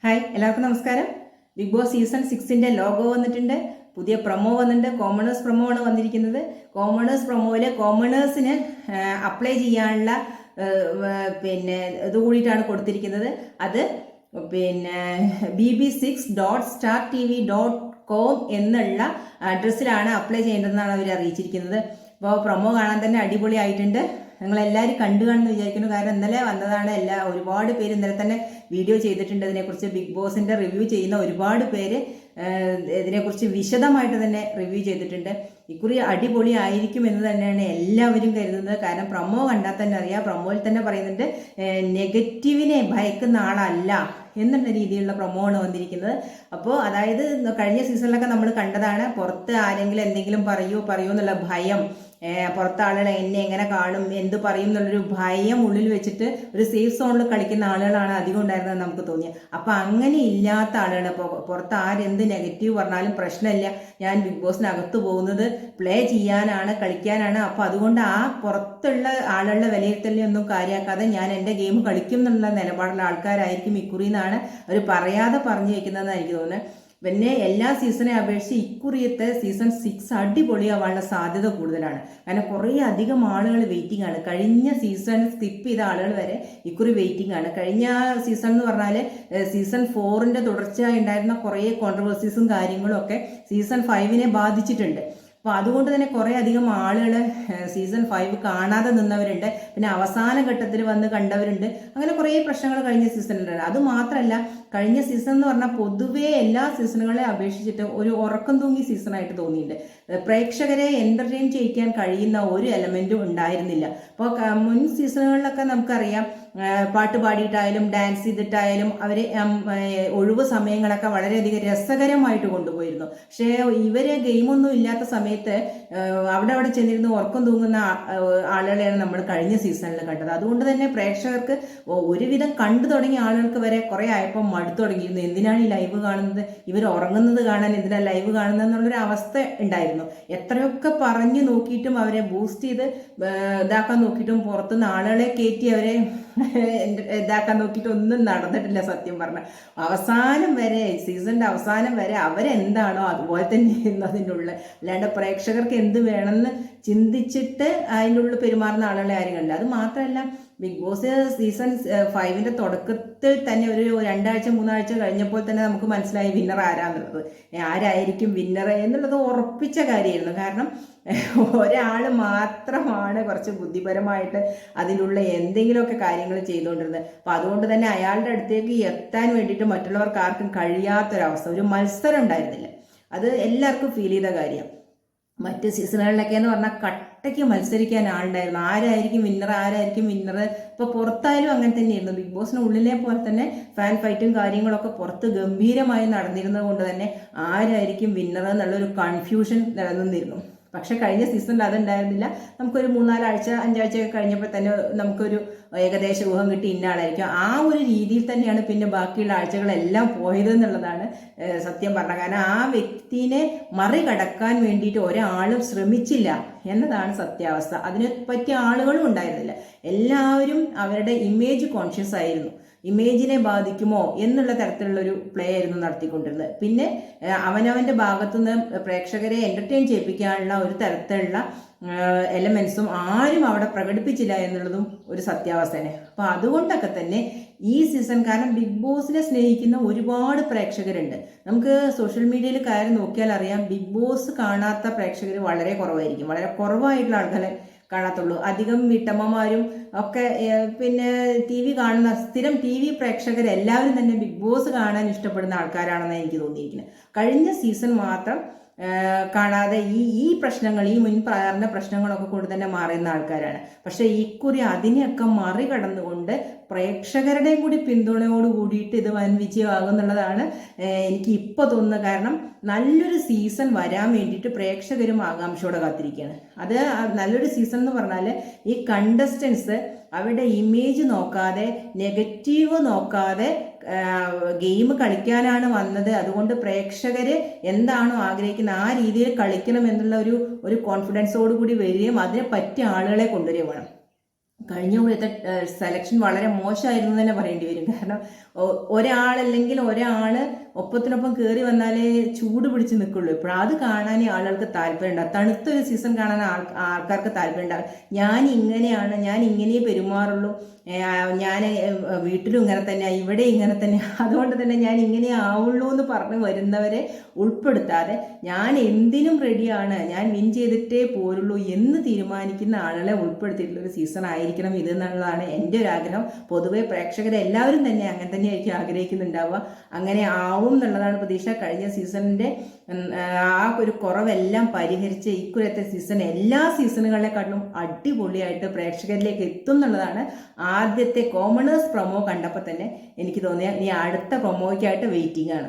Hi, എല്ലാവർക്കും നമസ്കാരം. Big boss season 6ന്റെ logo വന്നിട്ടുണ്ട്. പുതിയ പ്രൊമോ വന്നിട്ടുണ്ട്. കോമണേഴ്സ് പ്രൊമോ ആണ് വന്നിരിക്കുന്നത്. കോമണേഴ്സ് പ്രൊമോയില് കോമണേഴ്സിന് അപ്ലൈ ചെയ്യാനുള്ള ഇത് കൂടിയിട്ടാണ് കൊടുത്തിരിക്കുന്നത്. അത് bb6.startv.com എന്നുള്ള അഡ്രസ്സിലാണ് അപ്ലൈ ചെയ്യേണ്ടതെന്നാണ് അവർ അറിയിച്ചിരിക്കുന്നത്. അപ്പോൾ പ്രൊമോ കാണാൻ തന്നെ അടിപൊളിയായിട്ടുണ്ട്. നിങ്ങളെല്ലാവരും കണ്ടു കാണുമെന്ന് വിചാരിക്കുന്നു. കാരണം ഇന്നലെ വന്നതാണ്. ഒരുപാട് പേര് ഇന്നലെ തന്നെ വീഡിയോ ചെയ്തിട്ടുണ്ട് ഇതിനെക്കുറിച്ച്. ബിഗ് ബോസിന്റെ റിവ്യൂ ചെയ്യുന്ന ഒരുപാട് പേര് ഇതിനെക്കുറിച്ച് വിശദമായിട്ട് തന്നെ റിവ്യൂ ചെയ്തിട്ടുണ്ട്. ഇക്കുറി അടിപൊളി ആയിരിക്കും എന്ന് തന്നെയാണ് എല്ലാവരും കരുതുന്നത്. കാരണം പ്രൊമോ കണ്ടാൽ തന്നെ അറിയാം. പ്രൊമോയിൽ തന്നെ പറയുന്നുണ്ട് നെഗറ്റീവിനെ ഭയക്കുന്ന ആളല്ല എന്നുള്ള രീതിയിലുള്ള പ്രൊമോ ആണ് വന്നിരിക്കുന്നത്. അപ്പോൾ അതായത് കഴിഞ്ഞ സീസണിലൊക്കെ നമ്മൾ കണ്ടതാണ്, പുറത്ത് ആരെങ്കിലും എന്തെങ്കിലും പറയൂ എന്നുള്ള ഭയം, പുറത്തെ ആളുകൾ എന്നെ എങ്ങനെ കാണും, എന്ത് പറയും എന്നുള്ളൊരു ഭയം ഉള്ളിൽ വെച്ചിട്ട് ഒരു സേഫ് സോണിൽ കളിക്കുന്ന ആളുകളാണ് അധികം ഉണ്ടായിരുന്നത് നമുക്ക് തോന്നിയത്. അപ്പം അങ്ങനെ ഇല്ലാത്ത ആളുകൾ, പുറത്ത് ആരെന്ത് നെഗറ്റീവ് പറഞ്ഞാലും പ്രശ്നമില്ല, ഞാൻ ബിഗ് ബോസിനകത്ത് പോകുന്നത് പ്ലേ ചെയ്യാനാണ്, കളിക്കാനാണ്. അപ്പം അതുകൊണ്ട് ആ പുറത്തുള്ള ആളുകളുടെ വിലയിരുത്തലിനൊന്നും കാര്യമാക്കാതെ ഞാൻ എൻ്റെ ഗെയിം കളിക്കും എന്നുള്ള നിലപാടുള്ള ആൾക്കാരായിരിക്കും ഇക്കുറി എന്നാണ് അവർ പറയാതെ പറഞ്ഞു വയ്ക്കുന്നതെന്ന് എനിക്ക് തോന്നുന്നത്. പിന്നെ എല്ലാ സീസണെ അപേക്ഷിച്ച് ഇക്കുറിയത്തെ സീസൺ 6 അടിപൊളിയാവാനുള്ള സാധ്യത കൂടുതലാണ്. കാരണം കുറേ അധികം ആളുകൾ വെയിറ്റിംഗ് ആണ്. കഴിഞ്ഞ സീസൺ സ്കിപ്പ് ചെയ്ത ആളുകൾ വരെ ഇക്കുറി വെയിറ്റിംഗ് ആണ്. കഴിഞ്ഞ സീസൺ എന്ന് പറഞ്ഞാൽ സീസൺ 4ന്റെ തുടർച്ചയായി ഉണ്ടായിരുന്ന കുറേ കോൺട്രവേഴ്സീസും കാര്യങ്ങളും ഒക്കെ സീസൺ 5നെ ബാധിച്ചിട്ടുണ്ട്. അപ്പോൾ അതുകൊണ്ട് തന്നെ കുറേ അധികം ആളുകൾ സീസൺ 5 കാണാതെ നിന്നവരുണ്ട്. പിന്നെ അവസാന ഘട്ടത്തിൽ വന്ന് കണ്ടവരുണ്ട്. അങ്ങനെ കുറേ പ്രശ്നങ്ങൾ കഴിഞ്ഞ സീസണിലുണ്ട്. അതുമാത്രമല്ല, കഴിഞ്ഞ സീസൺ എന്ന് പറഞ്ഞാൽ പൊതുവേ എല്ലാ സീസണുകളെ അപേക്ഷിച്ചിട്ട് ഒരു ഉറക്കം തൂങ്ങി സീസണായിട്ട് തോന്നിയിട്ടുണ്ട്. പ്രേക്ഷകരെ എൻ്റർടൈൻ ചെയ്യിക്കാൻ കഴിയുന്ന ഒരു എലമെൻറ്റും ഉണ്ടായിരുന്നില്ല. അപ്പോൾ മുൻ സീസണുകളിലൊക്കെ നമുക്കറിയാം, പാട്ട് പാടിയിട്ടായാലും ഡാൻസ് ചെയ്തിട്ടായാലും അവർ ഒഴിവ് സമയങ്ങളൊക്കെ വളരെയധികം രസകരമായിട്ട് കൊണ്ടുപോയിരുന്നു. പക്ഷേ ഇവരെ ഗെയിമൊന്നും ഇല്ലാത്ത സമയത്ത് അവിടെ ചെന്നിരുന്ന് ഉറക്കം തൂങ്ങുന്ന ആളുകളെയാണ് നമ്മൾ കഴിഞ്ഞ സീസണിൽ കണ്ടത്. അതുകൊണ്ട് തന്നെ പ്രേക്ഷകർക്ക് ഒരുവിധം കണ്ടു തുടങ്ങിയ ആളുകൾക്ക് വരെ കുറേ ആയപ്പോൾ മടുത്തു തുടങ്ങിയിരുന്നു. എന്തിനാണ് ഈ ലൈവ് കാണുന്നത്, ഇവർ ഉറങ്ങുന്നത് കാണാൻ എന്തിനാണ് ലൈവ് കാണുന്നത് എന്നുള്ളൊരു അവസ്ഥ ഉണ്ടായിരുന്നു. എത്രയൊക്കെ പറഞ്ഞു നോക്കിയിട്ടും അവരെ ബൂസ്റ്റ് ചെയ്ത് ഇതാക്കാൻ നോക്കിയിട്ടും പുറത്തുനിന്ന് ആളുകളെ കയറ്റി അവരെ ഇതാക്കാൻ നോക്കിയിട്ട് ഒന്നും നടന്നിട്ടില്ല സത്യം പറഞ്ഞാൽ. അവസാനം വരെ, സീസണിന്റെ അവസാനം വരെ അവരെന്താണോ അതുപോലെ തന്നെ അതിൻ്റെ ഉള്ളിൽ, അല്ലാണ്ട് പ്രേക്ഷകർക്ക് എന്ത് വേണമെന്ന് ചിന്തിച്ചിട്ട് അതിൻ്റെ ഉള്ളിൽ പെരുമാറുന്ന ആളുകളെ ആരും കണ്ടില്ല. അത് മാത്രമല്ല, ബിഗ് ബോസ് സീസൺ 5ന്റെ തുടക്കത്തിൽ തന്നെ ഒരു 2 ആഴ്ച 3 ആഴ്ച കഴിഞ്ഞപ്പോൾ തന്നെ നമുക്ക് മനസ്സിലായി വിന്നർ ആരാന്നുള്ളത്. ആരായിരിക്കും വിന്നർ എന്നുള്ളത് ഉറപ്പിച്ച കാര്യമായിരുന്നു. കാരണം ഒരാൾ മാത്രമാണ് കുറച്ച് ബുദ്ധിപരമായിട്ട് അതിലുള്ള എന്തെങ്കിലുമൊക്കെ കാര്യങ്ങൾ ചെയ്തുകൊണ്ടിരുന്നത്. അപ്പം അതുകൊണ്ട് തന്നെ അയാളുടെ അടുത്തേക്ക് എത്താൻ വേണ്ടിയിട്ട് മറ്റുള്ളവർക്ക് ആർക്കും കഴിയാത്തൊരവസ്ഥ, ഒരു മത്സരം ഉണ്ടായിരുന്നില്ല. അത് എല്ലാവർക്കും ഫീൽ ചെയ്ത കാര്യം. മറ്റ് സീസണുകളിലൊക്കെ എന്ന് പറഞ്ഞാൽ കട്ടയ്ക്ക് മത്സരിക്കാൻ ആളുണ്ടായിരുന്നു. ആരായിരിക്കും വിന്നർ. ഇപ്പോൾ പുറത്തായാലും അങ്ങനെ തന്നെയായിരുന്നു. ബിഗ് ബോസിന് ഉള്ളിലെ പോലെ തന്നെ ഫാൻ ഫൈറ്റും കാര്യങ്ങളൊക്കെ പുറത്ത് ഗംഭീരമായി നടന്നിരുന്നത് കൊണ്ട് തന്നെ ആരായിരിക്കും വിന്നർ എന്നുള്ളൊരു കൺഫ്യൂഷൻ നിലനിന്നിരുന്നു. പക്ഷെ കഴിഞ്ഞ സീസണിൽ അതുണ്ടായിരുന്നില്ല. നമുക്കൊരു 3-4 ആഴ്ച 5 ആഴ്ചയൊക്കെ കഴിഞ്ഞപ്പോൾ തന്നെ നമുക്കൊരു ഏകദേശ ഊഹം കിട്ടി ഇന്ന ആളായിരിക്കും. ആ ഒരു രീതിയിൽ തന്നെയാണ് പിന്നെ ബാക്കിയുള്ള ആഴ്ചകളെല്ലാം പോയത് എന്നുള്ളതാണ് സത്യം പറഞ്ഞത്. കാരണം ആ വ്യക്തിനെ മറികടക്കാൻ വേണ്ടിയിട്ട് ഒരാളും ശ്രമിച്ചില്ല എന്നതാണ് സത്യാവസ്ഥ. അതിനെ പറ്റിയ ആളുകളും ഉണ്ടായിരുന്നില്ല. എല്ലാവരും അവരുടെ ഇമേജ് കോൺഷ്യസ് ആയിരുന്നു. ഇമേജിനെ ബാധിക്കുമോ എന്നുള്ള തരത്തിലുള്ളൊരു പ്ലേ ആയിരുന്നു നടത്തിക്കൊണ്ടിരുന്നത്. പിന്നെ അവനവൻ്റെ ഭാഗത്തുനിന്ന് പ്രേക്ഷകരെ എൻ്റർടൈൻ ചെയ്യിപ്പിക്കാനുള്ള ഒരു തരത്തിലുള്ള എലമെൻസും ആരും അവിടെ പ്രകടിപ്പിച്ചില്ല എന്നുള്ളതും ഒരു സത്യാവസ്ഥയാണ്. അപ്പോൾ അതുകൊണ്ടൊക്കെ തന്നെ ഈ സീസൺ, കാരണം ബിഗ് ബോസിനെ സ്നേഹിക്കുന്ന ഒരുപാട് പ്രേക്ഷകരുണ്ട്. നമുക്ക് സോഷ്യൽ മീഡിയയിൽ കയറി നോക്കിയാൽ അറിയാം, ബിഗ് ബോസ് കാണാത്ത പ്രേക്ഷകർ വളരെ കുറവായിരിക്കും. വളരെ കുറവായിട്ടുള്ള ആൾക്കാരെ കാണാത്തുള്ളൂ. അധികം വീട്ടമ്മമാരും ഒക്കെ പിന്നെ TV കാണുന്ന സ്ഥിരം TV പ്രേക്ഷകരെല്ലാവരും തന്നെ ബിഗ് ബോസ് കാണാൻ ഇഷ്ടപ്പെടുന്ന ആൾക്കാരാണെന്ന് എനിക്ക് തോന്നിയിരിക്കുന്നത്. കഴിഞ്ഞ സീസൺ മാത്രം കാണാതെ ഈ പ്രശ്നങ്ങൾ, ഈ മുൻ പറഞ്ഞ പ്രശ്നങ്ങളൊക്കെ കൊണ്ട് തന്നെ മാറുന്ന ആൾക്കാരാണ്. പക്ഷെ ഇക്കുറി അതിനെയൊക്കെ മറികടന്നുകൊണ്ട് പ്രേക്ഷകരുടെയും കൂടി പിന്തുണയോട് കൂടിയിട്ട് ഇത് വൻ വിജയമാകും എന്നുള്ളതാണ് എനിക്ക് ഇപ്പോൾ തോന്നുന്നത്. കാരണം നല്ലൊരു സീസൺ വരാൻ വേണ്ടിയിട്ട് പ്രേക്ഷകരും ആകാംക്ഷയോടെ കാത്തിരിക്കുകയാണ്. അത് നല്ലൊരു സീസൺ എന്ന് പറഞ്ഞാൽ ഈ കണ്ടസ്റ്റൻസ് അവരുടെ ഇമേജ് നോക്കാതെ, നെഗറ്റീവ് നോക്കാതെ ഗെയിം കളിക്കാനാണ് വന്നത്. അതുകൊണ്ട് പ്രേക്ഷകര് എന്താണോ ആഗ്രഹിക്കുന്നത് ആ രീതിയിൽ കളിക്കണം എന്നുള്ള ഒരു കോൺഫിഡൻസോട് കൂടി വരികയും അതിനെ പറ്റിയ ആളുകളെ കൊണ്ടുവരികയും വേണം. കഴിഞ്ഞ പോലത്തെ സെലക്ഷൻ വളരെ മോശമായിരുന്നു തന്നെ പറയേണ്ടി വരും. കാരണം ഒരാളല്ലെങ്കിൽ ഒരാള് ഒപ്പത്തിനൊപ്പം കയറി വന്നാലേ ചൂട് പിടിച്ച് നിൽക്കുള്ളൂ. ഇപ്പോൾ അത് കാണാൻ ആളുകൾക്ക് താല്പര്യമുണ്ടാകും. തണുത്തൊരു സീസൺ കാണാൻ ആൾക്കാർക്ക് താല്പര്യമുണ്ടാകും. ഞാൻ ഇങ്ങനെയാണ്, ഞാൻ ഇങ്ങനെ പെരുമാറുള്ളൂ, ഞാൻ വീട്ടിലും ഇങ്ങനെ തന്നെ, ഇവിടെ ഇങ്ങനെ തന്നെ, അതുകൊണ്ട് തന്നെ ഞാൻ ഇങ്ങനെ ആവുള്ളൂ എന്ന് പറഞ്ഞ് വരുന്നവരെ ഉൾപ്പെടുത്താതെ ഞാൻ എന്തിനും റെഡിയാണ്, ഞാൻ വിൻ ചെയ്തിട്ടേ പോരുള്ളൂ എന്ന് തീരുമാനിക്കുന്ന ആളുകളെ ഉൾപ്പെടുത്തിയിട്ടുള്ള ഒരു സീസൺ ആയിരിക്കണം ഇത് എന്നുള്ളതാണ് എൻ്റെ ഒരു ആഗ്രഹം. പൊതുവെ പ്രേക്ഷകരെല്ലാവരും തന്നെ അങ്ങനെ തന്നെയായിരിക്കും ആഗ്രഹിക്കുന്നുണ്ടാവുക. അങ്ങനെ ആവും എന്നുള്ളതാണ് പ്രതീക്ഷ. കഴിഞ്ഞ സീസണിൻ്റെ ആ ഒരു കുറവെല്ലാം പരിഹരിച്ച് ഇക്കുറത്തെ സീസൺ എല്ലാ സീസണുകളെക്കാട്ടിലും അടിപൊളിയായിട്ട് പ്രേക്ഷകരിലേക്ക് എത്തും എന്നുള്ളതാണ് ആദ്യത്തെ കോമണേഴ്സ് പ്രൊമോ കണ്ടപ്പോൾ തന്നെ എനിക്ക് തോന്നിയ ഇനി അടുത്ത പ്രൊമോയ്ക്കായിട്ട് വെയിറ്റിംഗ് ആണ്.